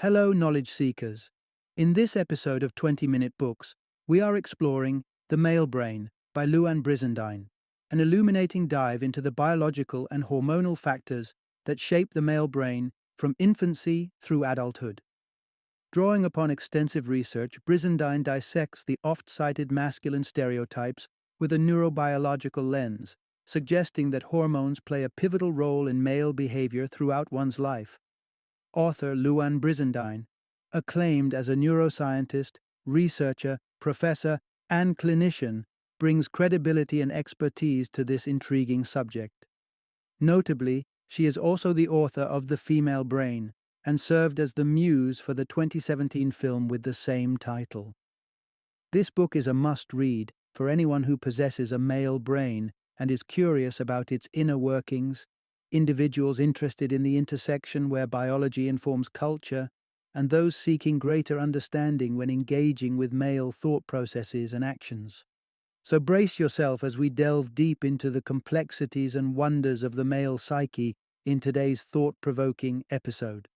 Hello, knowledge seekers. In this episode of 20-Minute Books, we are exploring The Male Brain by Louann Brizendine, an illuminating dive into the biological and hormonal factors that shape the male brain from infancy through adulthood. Drawing upon extensive research, Brizendine dissects the oft-cited masculine stereotypes with a neurobiological lens, suggesting that hormones play a pivotal role in male behavior throughout one's life. Author Louann Brizendine, acclaimed as a neuroscientist, researcher, professor, and clinician, brings credibility and expertise to this intriguing subject. Notably, she is also the author of The Female Brain and served as the muse for the 2017 film with the same title. This book is a must-read for anyone who possesses a male brain and is curious about its inner workings, individuals interested in the intersection where biology informs culture, and those seeking greater understanding when engaging with male thought processes and actions. So brace yourself as we delve deep into the complexities and wonders of the male psyche in today's thought-provoking episode.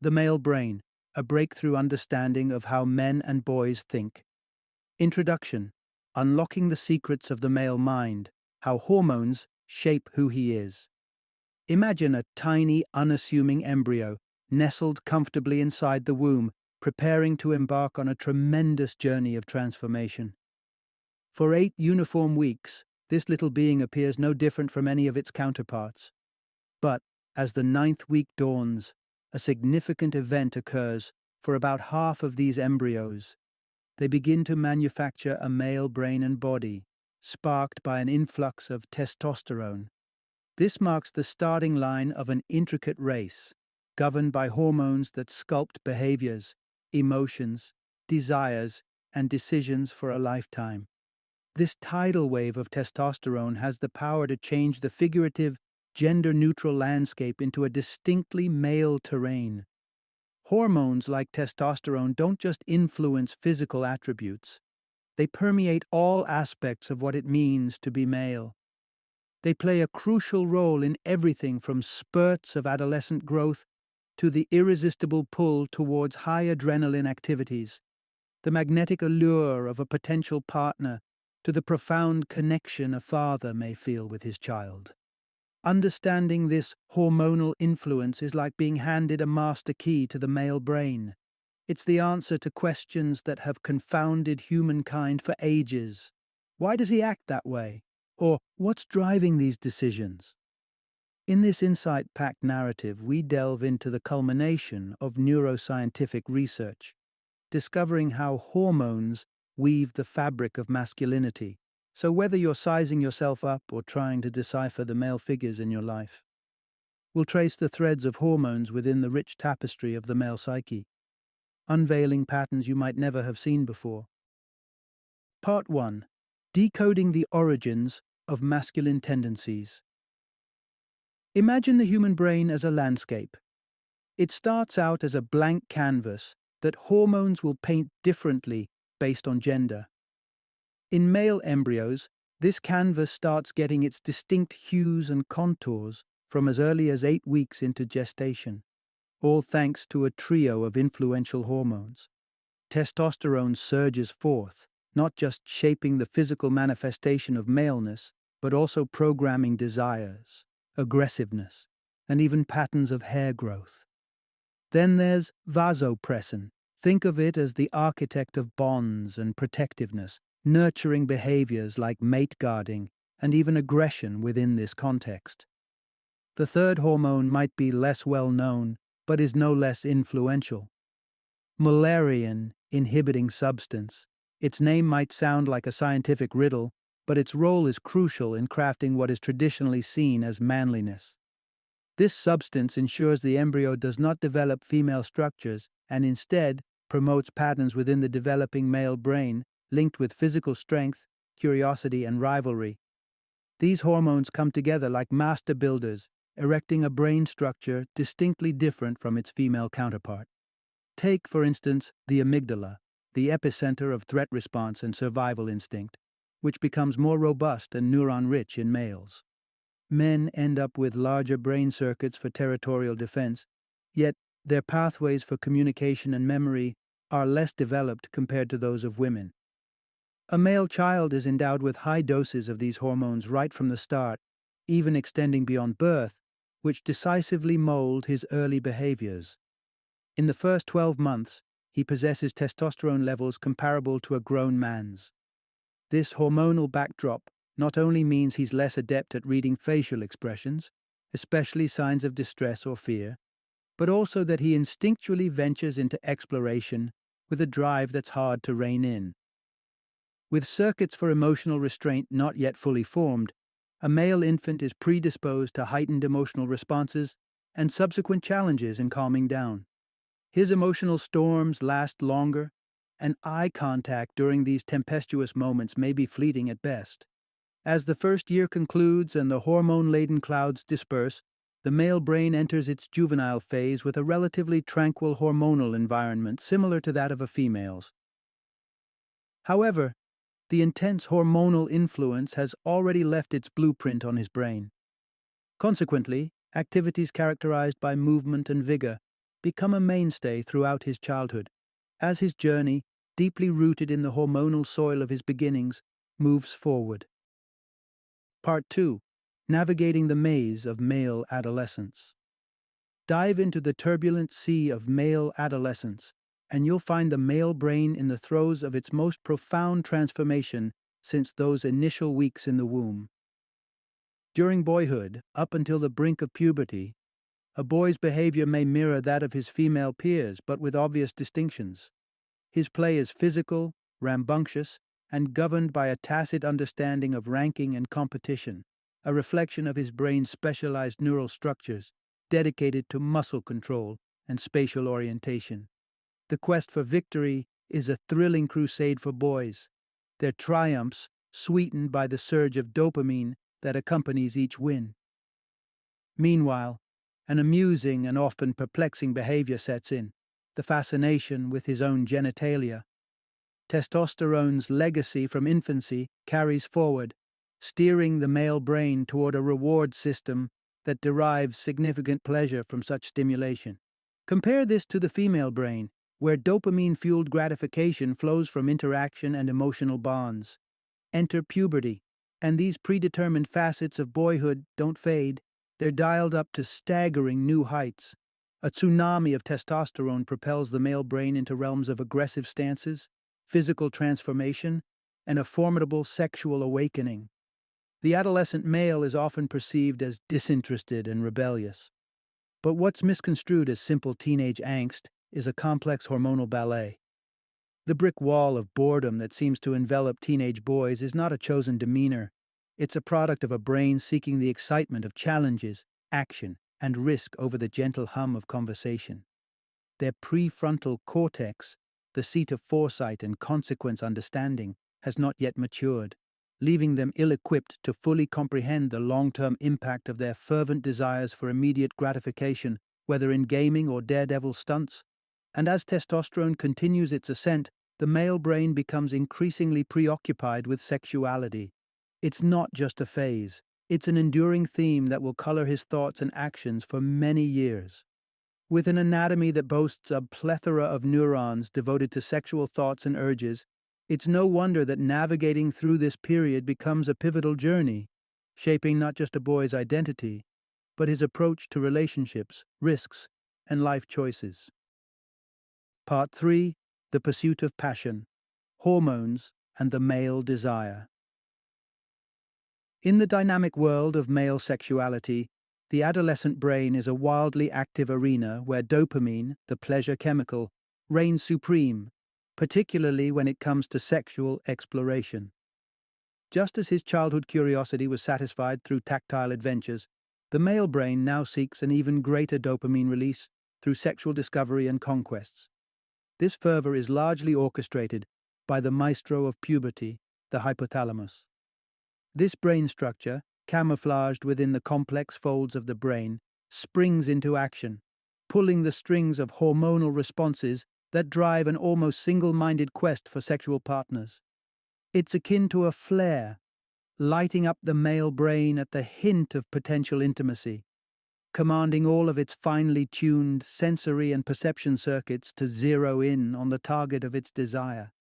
The Male Brain, a breakthrough understanding of how men and boys think. Introduction: Unlocking the secrets of the male mind, how hormones shape who he is. Imagine a tiny, unassuming embryo nestled comfortably inside the womb, preparing to embark on a tremendous journey of transformation. For 8 uniform weeks, this little being appears no different from any of its counterparts. But, as the 9th week dawns, a significant event occurs for about half of these embryos. They begin to manufacture a male brain and body, sparked by an influx of testosterone. This marks the starting line of an intricate race, governed by hormones that sculpt behaviors, emotions, desires, and decisions for a lifetime. This tidal wave of testosterone has the power to change the figurative, gender-neutral landscape into a distinctly male terrain. Hormones like testosterone don't just influence physical attributes. They permeate all aspects of what it means to be male. They play a crucial role in everything from spurts of adolescent growth to the irresistible pull towards high adrenaline activities, the magnetic allure of a potential partner, to the profound connection a father may feel with his child. Understanding this hormonal influence is like being handed a master key to the male brain. It's the answer to questions that have confounded humankind for ages. Why does he act that way? Or what's driving these decisions? In this insight-packed narrative, we delve into the culmination of neuroscientific research, discovering how hormones weave the fabric of masculinity. So whether you're sizing yourself up or trying to decipher the male figures in your life, we'll trace the threads of hormones within the rich tapestry of the male psyche, unveiling patterns you might never have seen before. Part 1. Decoding the origins of masculine tendencies. Imagine the human brain as a landscape. It starts out as a blank canvas that hormones will paint differently based on gender. In male embryos, this canvas starts getting its distinct hues and contours from as early as 8 weeks into gestation, all thanks to a trio of influential hormones. Testosterone surges forth, not just shaping the physical manifestation of maleness, but also programming desires, aggressiveness, and even patterns of hair growth. Then there's vasopressin. Think of it as the architect of bonds and protectiveness, nurturing behaviors like mate guarding and even aggression within this context. The third hormone might be less well known, but is no less influential. Mullerian inhibiting substance. Its name might sound like a scientific riddle, but its role is crucial in crafting what is traditionally seen as manliness. This substance ensures the embryo does not develop female structures and instead promotes patterns within the developing male brain linked with physical strength, curiosity, and rivalry. These hormones come together like master builders, erecting a brain structure distinctly different from its female counterpart. Take, for instance, the amygdala, the epicenter of threat response and survival instinct. which becomes more robust and neuron-rich in males. Men end up with larger brain circuits for territorial defense, yet their pathways for communication and memory are less developed compared to those of women. A male child is endowed with high doses of these hormones right from the start, even extending beyond birth, which decisively mold his early behaviors. In the first 12 months, he possesses testosterone levels comparable to a grown man's. This hormonal backdrop not only means he's less adept at reading facial expressions, especially signs of distress or fear, but also that he instinctually ventures into exploration with a drive that's hard to rein in. With circuits for emotional restraint not yet fully formed, a male infant is predisposed to heightened emotional responses and subsequent challenges in calming down. His emotional storms last longer, and eye contact during these tempestuous moments may be fleeting at best. As the first year concludes and the hormone-laden clouds disperse, the male brain enters its juvenile phase with a relatively tranquil hormonal environment similar to that of a female's. However, the intense hormonal influence has already left its blueprint on his brain. Consequently, activities characterized by movement and vigor become a mainstay throughout his childhood, as his journey, deeply rooted in the hormonal soil of his beginnings, moves forward. Part 2. Navigating the Maze of Male Adolescence. Dive into the turbulent sea of male adolescence, and you'll find the male brain in the throes of its most profound transformation since those initial weeks in the womb. During boyhood, up until the brink of puberty, a boy's behavior may mirror that of his female peers, but with obvious distinctions. His play is physical, rambunctious, and governed by a tacit understanding of ranking and competition, a reflection of his brain's specialized neural structures, dedicated to muscle control and spatial orientation. The quest for victory is a thrilling crusade for boys, their triumphs sweetened by the surge of dopamine that accompanies each win. Meanwhile, an amusing and often perplexing behavior sets in, the fascination with his own genitalia. Testosterone's legacy from infancy carries forward, steering the male brain toward a reward system that derives significant pleasure from such stimulation. Compare this to the female brain, where dopamine-fueled gratification flows from interaction and emotional bonds. Enter puberty, and these predetermined facets of boyhood don't fade. They're dialed up to staggering new heights. A tsunami of testosterone propels the male brain into realms of aggressive stances, physical transformation, and a formidable sexual awakening. The adolescent male is often perceived as disinterested and rebellious. But what's misconstrued as simple teenage angst is a complex hormonal ballet. The brick wall of boredom that seems to envelop teenage boys is not a chosen demeanor. It's a product of a brain seeking the excitement of challenges, action, and risk over the gentle hum of conversation. Their prefrontal cortex, the seat of foresight and consequence understanding, has not yet matured, leaving them ill-equipped to fully comprehend the long-term impact of their fervent desires for immediate gratification, whether in gaming or daredevil stunts. And as testosterone continues its ascent, the male brain becomes increasingly preoccupied with sexuality. It's not just a phase, it's an enduring theme that will color his thoughts and actions for many years. With an anatomy that boasts a plethora of neurons devoted to sexual thoughts and urges, it's no wonder that navigating through this period becomes a pivotal journey, shaping not just a boy's identity, but his approach to relationships, risks, and life choices. Part 3. The Pursuit of Passion, Hormones, and the Male Desire. In the dynamic world of male sexuality, the adolescent brain is a wildly active arena where dopamine, the pleasure chemical, reigns supreme, particularly when it comes to sexual exploration. Just as his childhood curiosity was satisfied through tactile adventures, the male brain now seeks an even greater dopamine release through sexual discovery and conquests. This fervor is largely orchestrated by the maestro of puberty, the hypothalamus. This brain structure, camouflaged within the complex folds of the brain, springs into action, pulling the strings of hormonal responses that drive an almost single-minded quest for sexual partners. It's akin to a flare, lighting up the male brain at the hint of potential intimacy, commanding all of its finely tuned sensory and perception circuits to zero in on the target of its desire.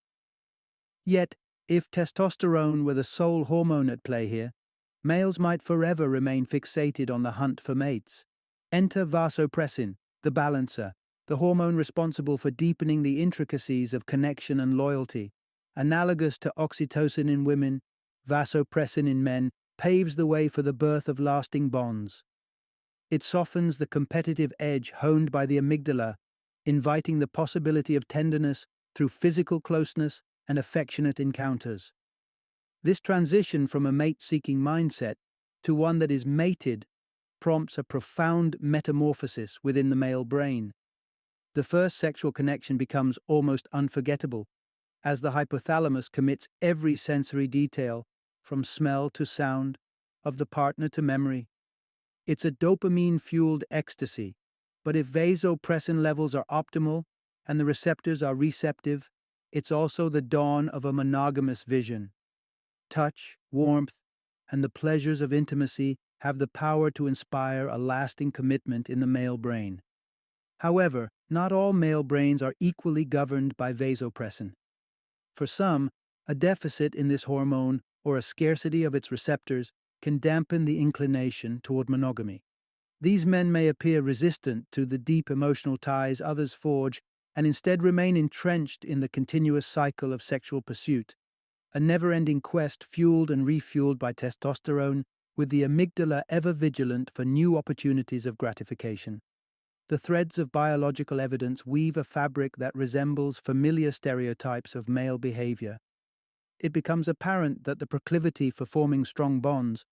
Yet, if testosterone were the sole hormone at play here, males might forever remain fixated on the hunt for mates. Enter vasopressin, the balancer, the hormone responsible for deepening the intricacies of connection and loyalty. Analogous to oxytocin in women, vasopressin in men paves the way for the birth of lasting bonds. It softens the competitive edge honed by the amygdala, inviting the possibility of tenderness through physical closeness and affectionate encounters. This transition from a mate-seeking mindset to one that is mated prompts a profound metamorphosis within the male brain. The first sexual connection becomes almost unforgettable, as the hypothalamus commits every sensory detail, from smell to sound, of the partner to memory. It's a dopamine-fueled ecstasy, but if vasopressin levels are optimal and the receptors are receptive, it's also the dawn of a monogamous vision. Touch, warmth, and the pleasures of intimacy have the power to inspire a lasting commitment in the male brain. However, not all male brains are equally governed by vasopressin. For some, a deficit in this hormone or a scarcity of its receptors can dampen the inclination toward monogamy. These men may appear resistant to the deep emotional ties others forge and instead remain entrenched in the continuous cycle of sexual pursuit, a never-ending quest fueled and refueled by testosterone, with the amygdala ever vigilant for new opportunities of gratification. The threads of biological evidence weave a fabric that resembles familiar stereotypes of male behavior. It becomes apparent that the proclivity for forming strong bonds,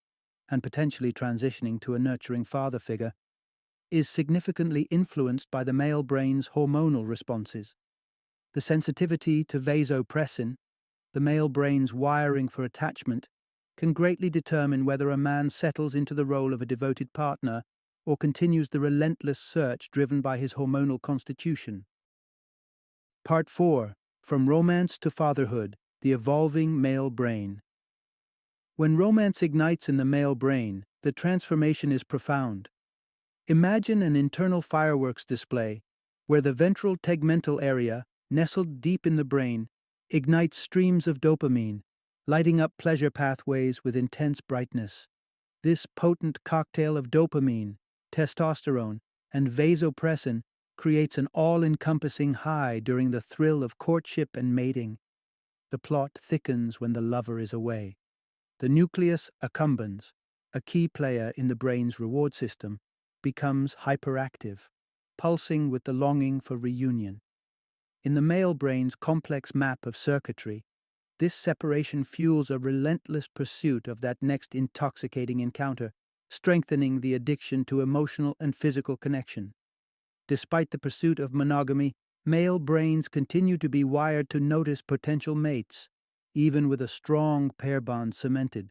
and potentially transitioning to a nurturing father figure, is significantly influenced by the male brain's hormonal responses. The sensitivity to vasopressin, the male brain's wiring for attachment, can greatly determine whether a man settles into the role of a devoted partner or continues the relentless search driven by his hormonal constitution. Part 4. From Romance to Fatherhood, the Evolving Male Brain. When romance ignites in the male brain, the transformation is profound. Imagine an internal fireworks display where the ventral tegmental area, nestled deep in the brain, ignites streams of dopamine, lighting up pleasure pathways with intense brightness. This potent cocktail of dopamine, testosterone, and vasopressin creates an all-encompassing high during the thrill of courtship and mating. The plot thickens when the lover is away. The nucleus accumbens, a key player in the brain's reward system, becomes hyperactive, pulsing with the longing for reunion. In the male brain's complex map of circuitry, this separation fuels a relentless pursuit of that next intoxicating encounter, strengthening the addiction to emotional and physical connection. Despite the pursuit of monogamy, male brains continue to be wired to notice potential mates, even with a strong pair bond cemented.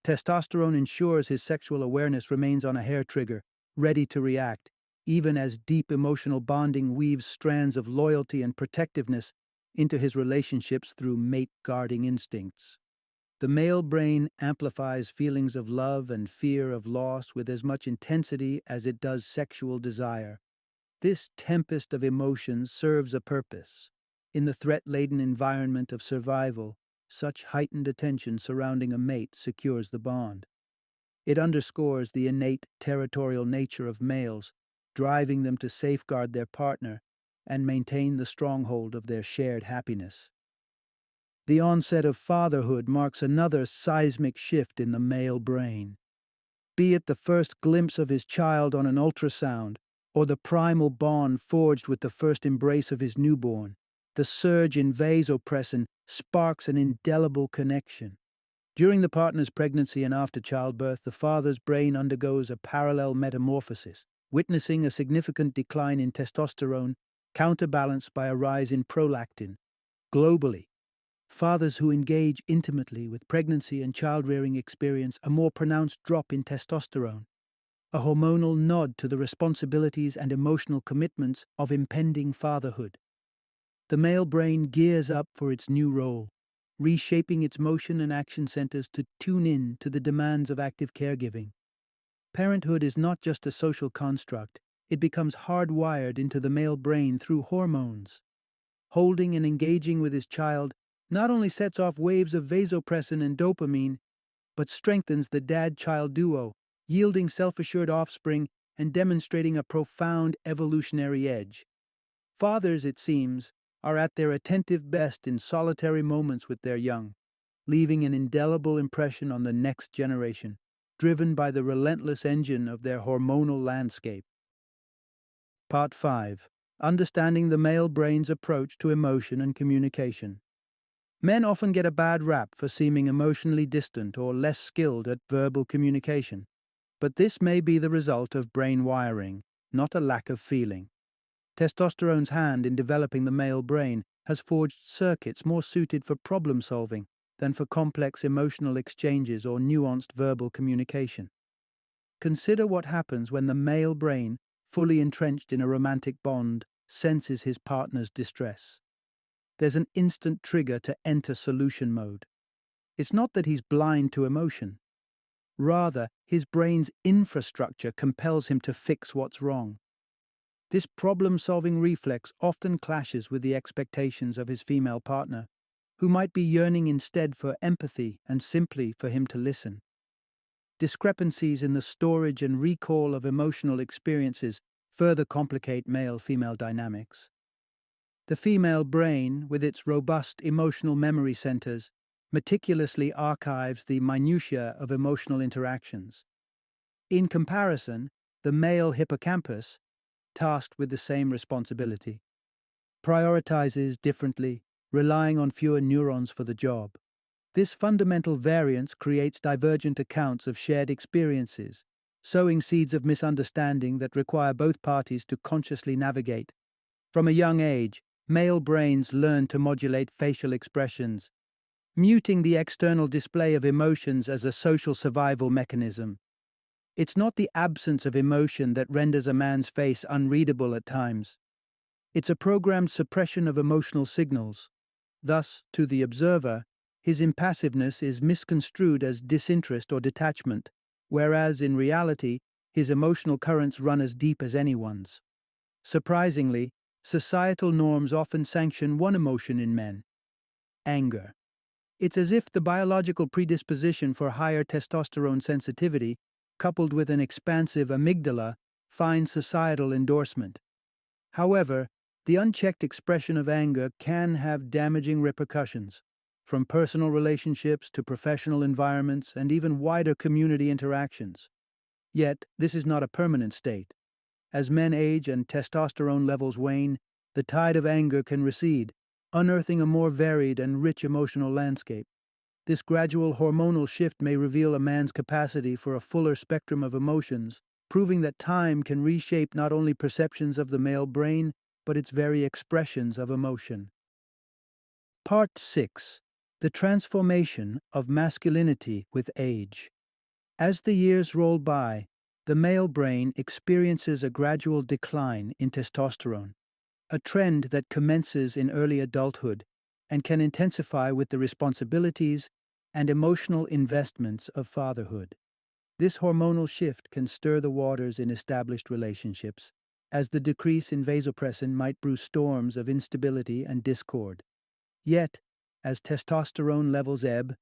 Testosterone ensures his sexual awareness remains on a hair trigger, ready to react, even as deep emotional bonding weaves strands of loyalty and protectiveness into his relationships through mate-guarding instincts. The male brain amplifies feelings of love and fear of loss with as much intensity as it does sexual desire. This tempest of emotions serves a purpose. In the threat-laden environment of survival, such heightened attention surrounding a mate secures the bond. It underscores the innate territorial nature of males, driving them to safeguard their partner and maintain the stronghold of their shared happiness. The onset of fatherhood marks another seismic shift in the male brain. Be it the first glimpse of his child on an ultrasound, or the primal bond forged with the first embrace of his newborn, the surge in vasopressin sparks an indelible connection. During the partner's pregnancy and after childbirth, the father's brain undergoes a parallel metamorphosis, witnessing a significant decline in testosterone, counterbalanced by a rise in prolactin. Globally, fathers who engage intimately with pregnancy and child-rearing experience a more pronounced drop in testosterone, a hormonal nod to the responsibilities and emotional commitments of impending fatherhood. The male brain gears up for its new role, reshaping its motion and action centers to tune in to the demands of active caregiving. Parenthood is not just a social construct, it becomes hardwired into the male brain through hormones. Holding and engaging with his child not only sets off waves of vasopressin and dopamine, but strengthens the dad-child duo, yielding self-assured offspring and demonstrating a profound evolutionary edge. Fathers, it seems, are at their attentive best in solitary moments with their young, leaving an indelible impression on the next generation, driven by the relentless engine of their hormonal landscape. Part 5. Understanding the male brain's approach to emotion and communication. Men often get a bad rap for seeming emotionally distant or less skilled at verbal communication, but this may be the result of brain wiring, not a lack of feeling. Testosterone's hand in developing the male brain has forged circuits more suited for problem solving than for complex emotional exchanges or nuanced verbal communication. Consider what happens when the male brain, fully entrenched in a romantic bond, senses his partner's distress. There's an instant trigger to enter solution mode. It's not that he's blind to emotion. Rather, his brain's infrastructure compels him to fix what's wrong. This problem-solving reflex often clashes with the expectations of his female partner, who might be yearning instead for empathy and simply for him to listen. Discrepancies in the storage and recall of emotional experiences further complicate male-female dynamics. The female brain, with its robust emotional memory centers, meticulously archives the minutiae of emotional interactions. In comparison, the male hippocampus, tasked with the same responsibility, prioritizes differently, relying on fewer neurons for the job. This fundamental variance creates divergent accounts of shared experiences, sowing seeds of misunderstanding that require both parties to consciously navigate. From a young age, male brains learn to modulate facial expressions, muting the external display of emotions as a social survival mechanism. It's not the absence of emotion that renders a man's face unreadable at times. It's a programmed suppression of emotional signals. Thus, to the observer, his impassiveness is misconstrued as disinterest or detachment, whereas in reality, his emotional currents run as deep as anyone's. Surprisingly, societal norms often sanction one emotion in men: anger. It's as if the biological predisposition for higher testosterone sensitivity, coupled with an expansive amygdala, finds societal endorsement. However, the unchecked expression of anger can have damaging repercussions, from personal relationships to professional environments and even wider community interactions. Yet, this is not a permanent state. As men age and testosterone levels wane, the tide of anger can recede, unearthing a more varied and rich emotional landscape. This gradual hormonal shift may reveal a man's capacity for a fuller spectrum of emotions, proving that time can reshape not only perceptions of the male brain, but its very expressions of emotion. Part 6. The transformation of masculinity with age. As the years roll by, the male brain experiences a gradual decline in testosterone, a trend that commences in early adulthood and can intensify with the responsibilities and emotional investments of fatherhood. This hormonal shift can stir the waters in established relationships, as the decrease in vasopressin might brew storms of instability and discord. Yet, as testosterone levels ebb,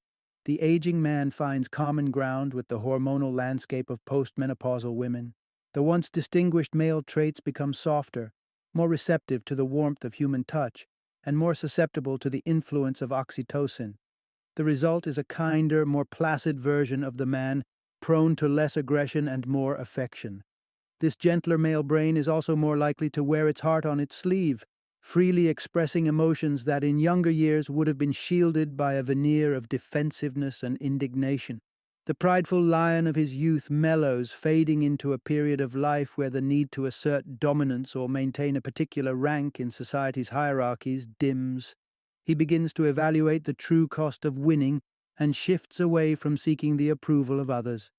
the aging man finds common ground with the hormonal landscape of postmenopausal women. The once distinguished male traits become softer, more receptive to the warmth of human touch, and more susceptible to the influence of oxytocin. The result is a kinder, more placid version of the man, prone to less aggression and more affection. This gentler male brain is also more likely to wear its heart on its sleeve, freely expressing emotions that in younger years would have been shielded by a veneer of defensiveness and indignation. The prideful lion of his youth mellows, fading into a period of life where the need to assert dominance or maintain a particular rank in society's hierarchies dims. He begins to evaluate the true cost of winning and shifts away from seeking the approval of others.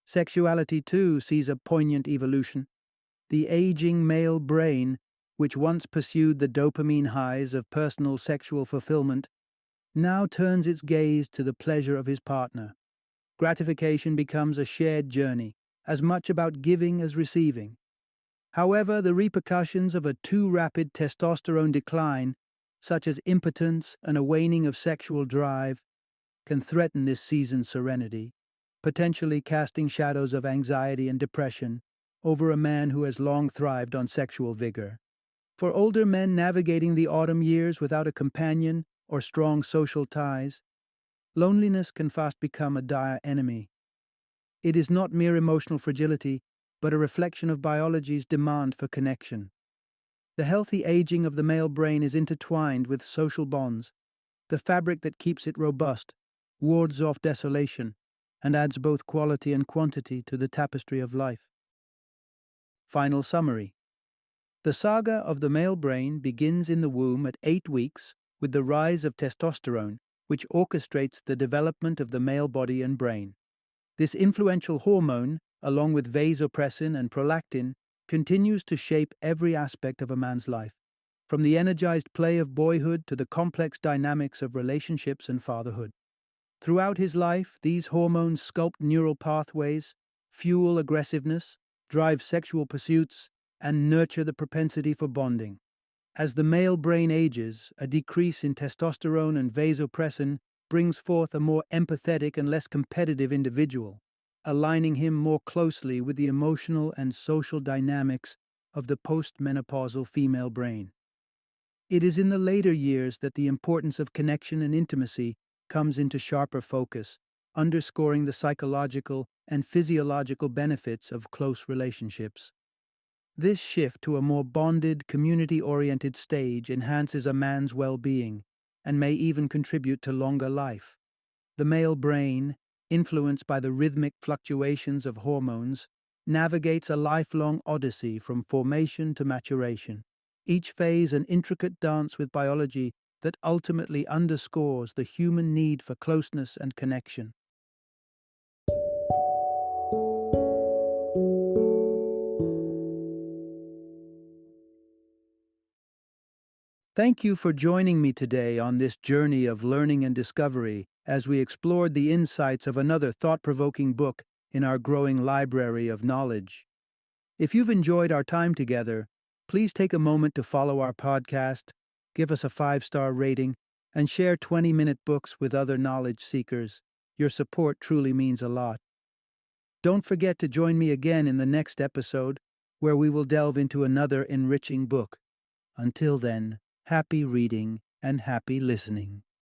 Sexuality, too, sees a poignant evolution. The aging male brain, which once pursued the dopamine highs of personal sexual fulfillment, now turns its gaze to the pleasure of his partner. Gratification becomes a shared journey, as much about giving as receiving. However, the repercussions of a too rapid testosterone decline, such as impotence and a waning of sexual drive, can threaten this season's serenity, potentially casting shadows of anxiety and depression over a man who has long thrived on sexual vigor. For older men navigating the autumn years without a companion or strong social ties, loneliness can fast become a dire enemy. It is not mere emotional fragility, but a reflection of biology's demand for connection. The healthy aging of the male brain is intertwined with social bonds, the fabric that keeps it robust, wards off desolation, and adds both quality and quantity to the tapestry of life. Final summary. The saga of the male brain begins in the womb at 8 weeks with the rise of testosterone, which orchestrates the development of the male body and brain. This influential hormone, along with vasopressin and prolactin, continues to shape every aspect of a man's life, from the energized play of boyhood to the complex dynamics of relationships and fatherhood. Throughout his life, these hormones sculpt neural pathways, fuel aggressiveness, drive sexual pursuits, and nurture the propensity for bonding. As the male brain ages, a decrease in testosterone and vasopressin brings forth a more empathetic and less competitive individual, aligning him more closely with the emotional and social dynamics of the postmenopausal female brain. It is in the later years that the importance of connection and intimacy comes into sharper focus, underscoring the psychological and physiological benefits of close relationships. This shift to a more bonded, community-oriented stage enhances a man's well-being and may even contribute to longer life. The male brain, influenced by the rhythmic fluctuations of hormones, navigates a lifelong odyssey from formation to maturation, each phase an intricate dance with biology that ultimately underscores the human need for closeness and connection. Thank you for joining me today on this journey of learning and discovery as we explored the insights of another thought-provoking book in our growing library of knowledge. If you've enjoyed our time together, please take a moment to follow our podcast, give us a 5-star rating, and share 20-minute books with other knowledge seekers. Your support truly means a lot. Don't forget to join me again in the next episode, where we will delve into another enriching book. Until then, happy reading and happy listening.